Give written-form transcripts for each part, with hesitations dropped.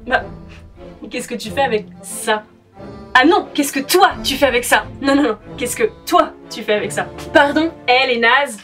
Bah, qu'est-ce que tu fais avec ça? Ah non, qu'est-ce que toi tu fais avec ça? Non, non, non, qu'est-ce que toi tu fais avec ça? Pardon, elle est naze.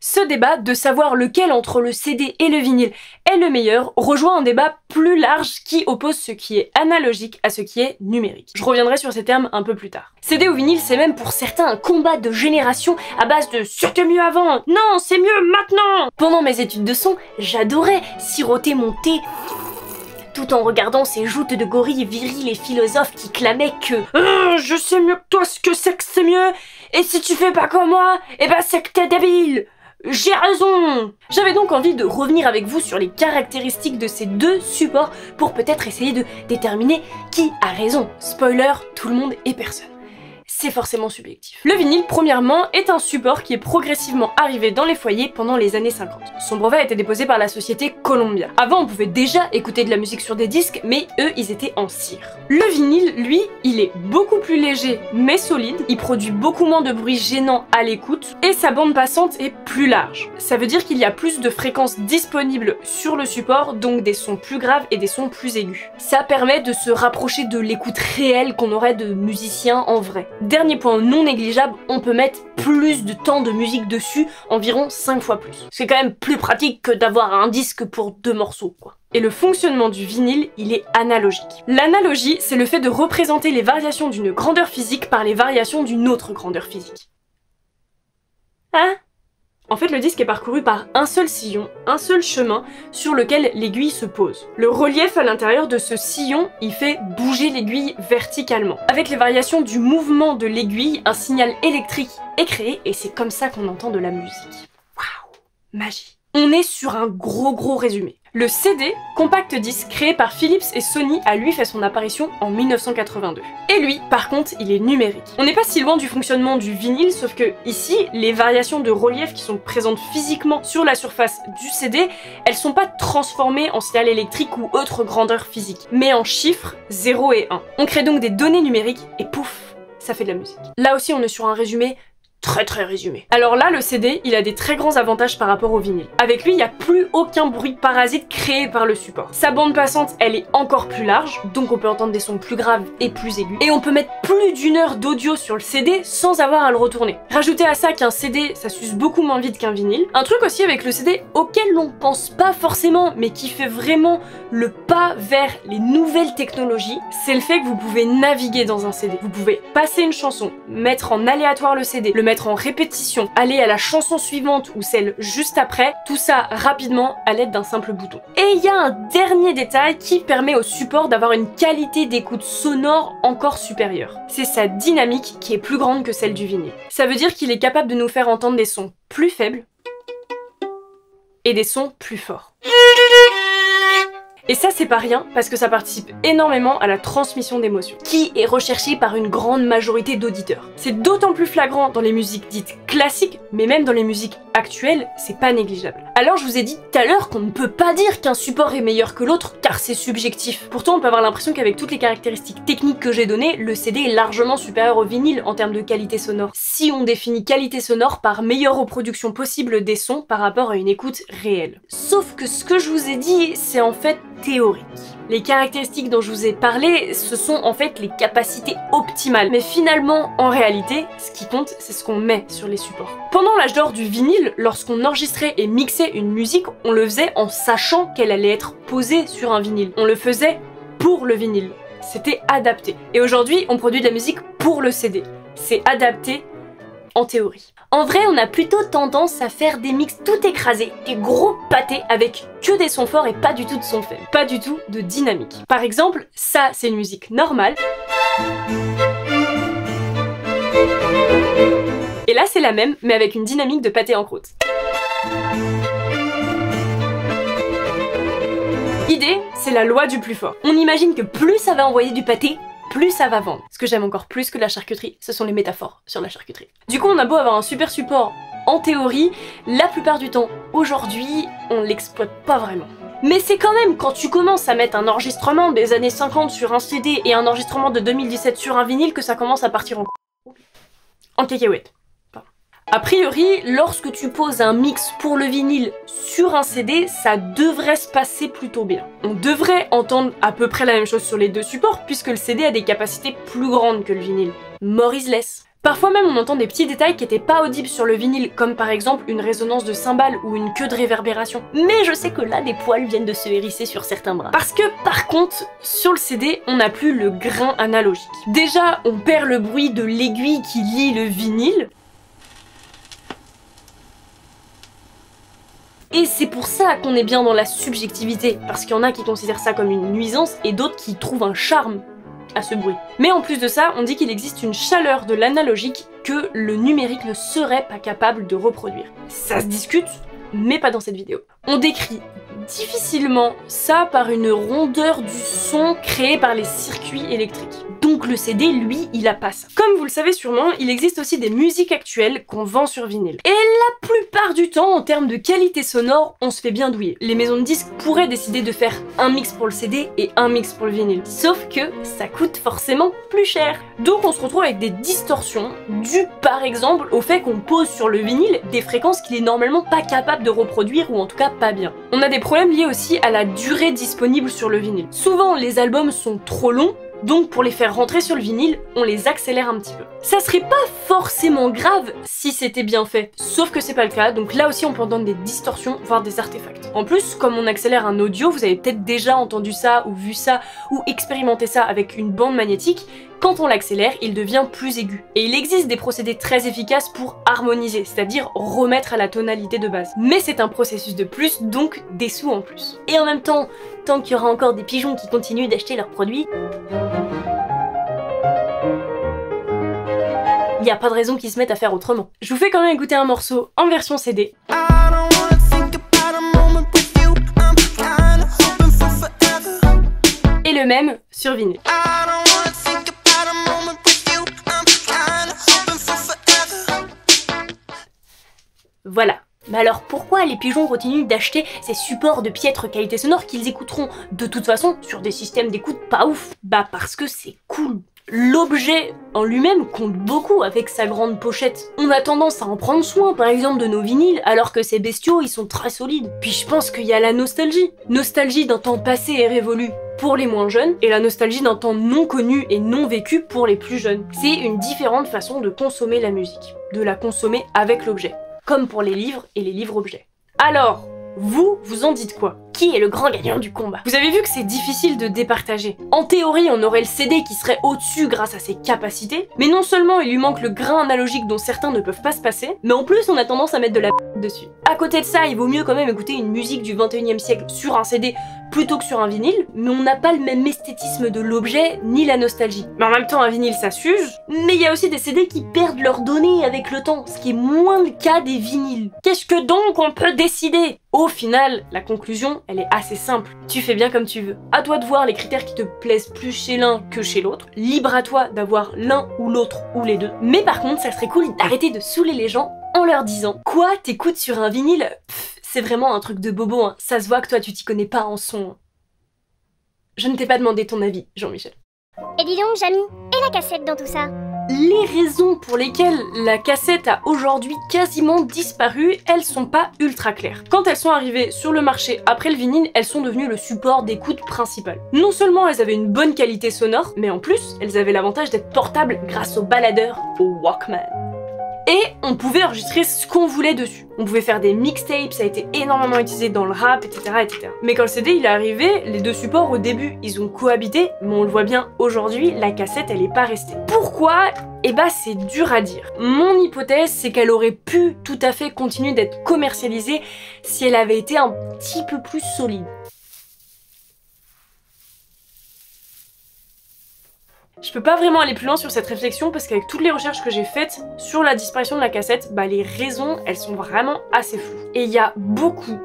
Ce débat de savoir lequel entre le CD et le vinyle est le meilleur rejoint un débat plus large qui oppose ce qui est analogique à ce qui est numérique. Je reviendrai sur ces termes un peu plus tard. CD ou vinyle, c'est même pour certains un combat de génération à base de « c'était mieux avant »,« non, c'est mieux maintenant ». Pendant mes études de son, j'adorais siroter mon thé tout en regardant ces joutes de gorilles virils et philosophes qui clamaient que je sais mieux que toi ce que c'est mieux, et si tu fais pas comme moi, eh ben c'est que t'es débile ». J'ai raison! J'avais donc envie de revenir avec vous sur les caractéristiques de ces deux supports pour peut-être essayer de déterminer qui a raison. Spoiler, tout le monde et personne. C'est forcément subjectif. Le vinyle, premièrement, est un support qui est progressivement arrivé dans les foyers pendant les années 50. Son brevet a été déposé par la société Columbia. Avant, on pouvait déjà écouter de la musique sur des disques, mais eux, ils étaient en cire. Le vinyle, lui, il est beaucoup plus léger, mais solide, il produit beaucoup moins de bruit gênant à l'écoute, et sa bande passante est plus large. Ça veut dire qu'il y a plus de fréquences disponibles sur le support, donc des sons plus graves et des sons plus aigus. Ça permet de se rapprocher de l'écoute réelle qu'on aurait de musiciens en vrai. Dernier point non négligeable, on peut mettre plus de temps de musique dessus, environ 5 fois plus. C'est quand même plus pratique que d'avoir un disque pour 2 morceaux, quoi. Et le fonctionnement du vinyle, il est analogique. L'analogie, c'est le fait de représenter les variations d'une grandeur physique par les variations d'une autre grandeur physique. Hein? En fait, le disque est parcouru par un seul sillon, un seul chemin sur lequel l'aiguille se pose. Le relief à l'intérieur de ce sillon, il fait bouger l'aiguille verticalement. Avec les variations du mouvement de l'aiguille, un signal électrique est créé et c'est comme ça qu'on entend de la musique. Waouh! Magie! On est sur un gros résumé. Le CD, compact disque créé par Philips et Sony, a lui fait son apparition en 1982. Et lui, par contre, il est numérique. On n'est pas si loin du fonctionnement du vinyle, sauf que ici, les variations de relief qui sont présentes physiquement sur la surface du CD, elles sont pas transformées en signal électrique ou autre grandeur physique, mais en chiffres 0 et 1. On crée donc des données numériques et pouf, ça fait de la musique. Là aussi, on est sur un résumé très résumé. Alors là, le CD, il a des très grands avantages par rapport au vinyle. Avec lui, il n'y a plus aucun bruit parasite créé par le support. Sa bande passante, elle est encore plus large, donc on peut entendre des sons plus graves et plus aigus. Et on peut mettre plus d'1 heure d'audio sur le CD sans avoir à le retourner. Rajoutez à ça qu'un CD, ça s'use beaucoup moins vite qu'un vinyle. Un truc aussi avec le CD auquel l'on pense pas forcément, mais qui fait vraiment le pas vers les nouvelles technologies, c'est le fait que vous pouvez naviguer dans un CD. Vous pouvez passer une chanson, mettre en aléatoire le CD, le mettre en répétition, aller à la chanson suivante ou celle juste après, tout ça rapidement à l'aide d'un simple bouton. Et il y a un dernier détail qui permet au support d'avoir une qualité d'écoute sonore encore supérieure. C'est sa dynamique qui est plus grande que celle du vinyle. Ça veut dire qu'il est capable de nous faire entendre des sons plus faibles et des sons plus forts. Et ça c'est pas rien parce que ça participe énormément à la transmission d'émotions, qui est recherchée par une grande majorité d'auditeurs. C'est d'autant plus flagrant dans les musiques dites classiques, mais même dans les musiques actuelles, c'est pas négligeable. Alors je vous ai dit tout à l'heure qu'on ne peut pas dire qu'un support est meilleur que l'autre, car c'est subjectif. Pourtant on peut avoir l'impression qu'avec toutes les caractéristiques techniques que j'ai données, le CD est largement supérieur au vinyle en termes de qualité sonore. Si on définit qualité sonore par meilleure reproduction possible des sons par rapport à une écoute réelle. Sauf que ce que je vous ai dit, c'est en fait théorique. Les caractéristiques dont je vous ai parlé, ce sont en fait les capacités optimales. Mais finalement, en réalité, ce qui compte, c'est ce qu'on met sur les supports. Pendant l'âge d'or du vinyle, lorsqu'on enregistrait et mixait une musique, on le faisait en sachant qu'elle allait être posée sur un vinyle. On le faisait pour le vinyle. C'était adapté. Et aujourd'hui, on produit de la musique pour le CD. C'est adapté en théorie. En vrai, on a plutôt tendance à faire des mix tout écrasés, des gros pâtés avec que des sons forts et pas du tout de sons faibles, pas du tout de dynamique. Par exemple, ça c'est une musique normale. Et là c'est la même, mais avec une dynamique de pâté en croûte. Idée, c'est la loi du plus fort. On imagine que plus ça va envoyer du pâté, plus ça va vendre. Ce que j'aime encore plus que la charcuterie, ce sont les métaphores sur la charcuterie. Du coup, on a beau avoir un super support en théorie, la plupart du temps, aujourd'hui, on l'exploite pas vraiment. Mais c'est quand même quand tu commences à mettre un enregistrement des années 50 sur un CD et un enregistrement de 2017 sur un vinyle que ça commence à partir en cacahuète. A priori, lorsque tu poses un mix pour le vinyle sur un CD, ça devrait se passer plutôt bien. On devrait entendre à peu près la même chose sur les deux supports puisque le CD a des capacités plus grandes que le vinyle. More is less. Parfois même on entend des petits détails qui étaient pas audibles sur le vinyle, comme par exemple une résonance de cymbales ou une queue de réverbération. Mais je sais que là des poils viennent de se hérisser sur certains bras. Parce que par contre, sur le CD, on n'a plus le grain analogique. Déjà, on perd le bruit de l'aiguille qui lie le vinyle. Et c'est pour ça qu'on est bien dans la subjectivité, parce qu'il y en a qui considèrent ça comme une nuisance et d'autres qui trouvent un charme à ce bruit. Mais en plus de ça, on dit qu'il existe une chaleur de l'analogique que le numérique ne serait pas capable de reproduire. Ça se discute, mais pas dans cette vidéo. On décrit difficilement ça par une rondeur du son créée par les circuits électriques. Donc le CD, lui, il a pas ça. Comme vous le savez sûrement, il existe aussi des musiques actuelles qu'on vend sur vinyle. Et la plupart du temps, en termes de qualité sonore, on se fait bien douiller. Les maisons de disques pourraient décider de faire un mix pour le CD et un mix pour le vinyle. Sauf que ça coûte forcément plus cher. Donc on se retrouve avec des distorsions dues par exemple au fait qu'on pose sur le vinyle des fréquences qu'il est normalement pas capable de reproduire ou en tout cas pas bien. On a des problèmes liés aussi à la durée disponible sur le vinyle. Souvent les albums sont trop longs, donc pour les faire rentrer sur le vinyle, on les accélère un petit peu. Ça serait pas forcément grave si c'était bien fait, sauf que c'est pas le cas, donc là aussi on peut entendre des distorsions, voire des artefacts. En plus, comme on accélère un audio, vous avez peut-être déjà entendu ça, ou vu ça, ou expérimenté ça avec une bande magnétique, quand on l'accélère, il devient plus aigu. Et il existe des procédés très efficaces pour harmoniser, c'est-à-dire remettre à la tonalité de base. Mais c'est un processus de plus, donc des sous en plus. Et en même temps, tant qu'il y aura encore des pigeons qui continuent d'acheter leurs produits, il n'y a pas de raison qu'ils se mettent à faire autrement. Je vous fais quand même écouter un morceau en version CD. Et le même sur vinyle. Voilà. Mais alors pourquoi les pigeons continuent d'acheter ces supports de piètre qualité sonore qu'ils écouteront de toute façon sur des systèmes d'écoute pas ouf? Bah parce que c'est cool. L'objet en lui-même compte beaucoup avec sa grande pochette. On a tendance à en prendre soin, par exemple de nos vinyles, alors que ces bestiaux, ils sont très solides. Puis je pense qu'il y a la nostalgie. Nostalgie d'un temps passé et révolu pour les moins jeunes, et la nostalgie d'un temps non connu et non vécu pour les plus jeunes. C'est une différente façon de consommer la musique, de la consommer avec l'objet, comme pour les livres et les livres-objets. Alors, vous en dites quoi? Qui est le grand gagnant du combat? Vous avez vu que c'est difficile de départager. En théorie, on aurait le CD qui serait au-dessus grâce à ses capacités, mais non seulement il lui manque le grain analogique dont certains ne peuvent pas se passer, mais en plus on a tendance à mettre de la dessus. À côté de ça, il vaut mieux quand même écouter une musique du 21e siècle sur un CD plutôt que sur un vinyle, mais on n'a pas le même esthétisme de l'objet ni la nostalgie. Mais en même temps, un vinyle ça s'use, mais il y a aussi des CD qui perdent leurs données avec le temps, ce qui est moins le cas des vinyles. Qu'est-ce que donc on peut décider? Au final, la conclusion, elle est assez simple. Tu fais bien comme tu veux. À toi de voir les critères qui te plaisent plus chez l'un que chez l'autre. Libre à toi d'avoir l'un ou l'autre ou les deux. Mais par contre, ça serait cool d'arrêter de saouler les gens en leur disant « Quoi, t'écoutes sur un vinyle? Pff, c'est vraiment un truc de bobo, hein. Ça se voit que toi tu t'y connais pas en son. » Je ne t'ai pas demandé ton avis, Jean-Michel. Et dis donc, Jamy, et la cassette dans tout ça? Les raisons pour lesquelles la cassette a aujourd'hui quasiment disparu, elles sont pas ultra claires. Quand elles sont arrivées sur le marché après le vinyle, elles sont devenues le support d'écoute principal. Non seulement elles avaient une bonne qualité sonore, mais en plus, elles avaient l'avantage d'être portables grâce au baladeur, au Walkman. Et on pouvait enregistrer ce qu'on voulait dessus. On pouvait faire des mixtapes, ça a été énormément utilisé dans le rap, etc., etc. Mais quand le CD il est arrivé, les deux supports au début, ils ont cohabité, mais on le voit bien aujourd'hui, la cassette elle est pas restée. Pourquoi? Eh bah c'est dur à dire. Mon hypothèse, c'est qu'elle aurait pu tout à fait continuer d'être commercialisée si elle avait été un petit peu plus solide. Je peux pas vraiment aller plus loin sur cette réflexion parce qu'avec toutes les recherches que j'ai faites sur la disparition de la cassette, bah les raisons, elles sont vraiment assez floues. Et il y a beaucoup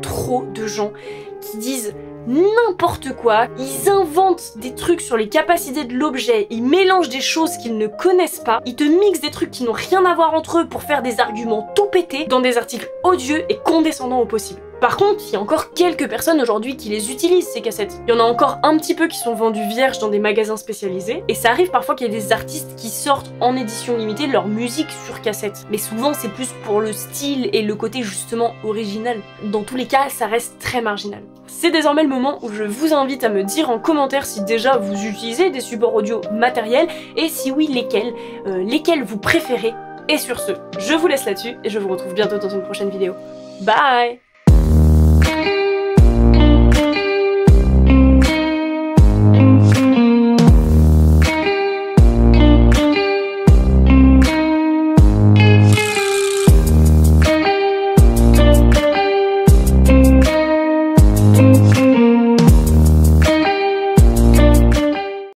trop de gens qui disent n'importe quoi, ils inventent des trucs sur les capacités de l'objet, ils mélangent des choses qu'ils ne connaissent pas, ils te mixent des trucs qui n'ont rien à voir entre eux pour faire des arguments tout pétés dans des articles odieux et condescendants au possible. Par contre, il y a encore quelques personnes aujourd'hui qui les utilisent ces cassettes. Il y en a encore un petit peu qui sont vendus vierges dans des magasins spécialisés, et ça arrive parfois qu'il y ait des artistes qui sortent en édition limitée leur musique sur cassette. Mais souvent c'est plus pour le style et le côté justement original. Dans tous les cas, ça reste très marginal. C'est désormais le moment où je vous invite à me dire en commentaire si déjà vous utilisez des supports audio matériels, et si oui, lesquels vous préférez. Et sur ce, je vous laisse là-dessus, et je vous retrouve bientôt dans une prochaine vidéo. Bye!